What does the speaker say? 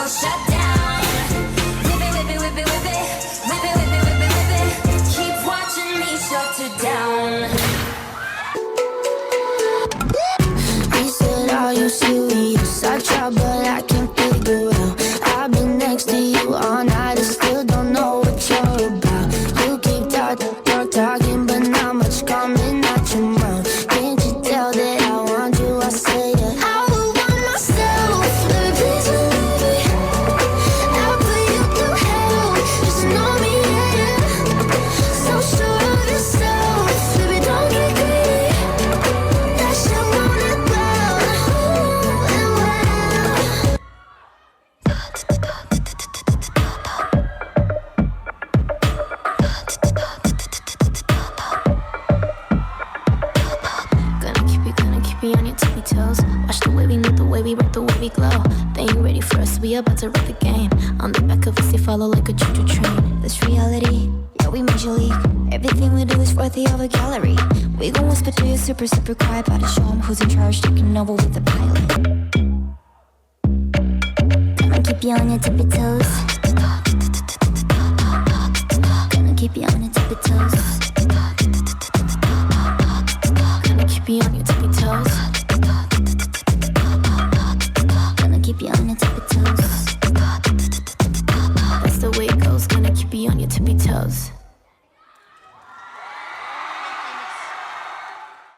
all shut down. Whip it, whip it, whip it, whip it. Whip it, whip it, whip it, whip it. Keep watching me shut it down. He said, are you serious? I try, but I can't figure out. I've been next to you all night and still don't know what you're about. You keep talking, but not much coming out your mouth. Can't you tell that I want you? I say it. I would want myself. Baby, please believe me. I'll put you through hell. Just know me, yeah. So sure of yourself. Baby, don't get greedy. That shit won't end well. Ooh, and well. Gonna keep you on your tippy toes. Watch the way we move, the way we work, the way we glow. Then you ready for us, we about to wreck the game. On the back of us, they follow like a choo-choo train. This reality, yeah, we major league. Everything we do is worthy of a gallery. We gon' whisper to you super, super quiet. About to show 'em who's in charge, taking over with the pilot. Gonna keep you on your tippy toes. Gonna keep you on your tippy toes. Gonna keep you on your tippy toes. Gonna keep you on your tippy toes.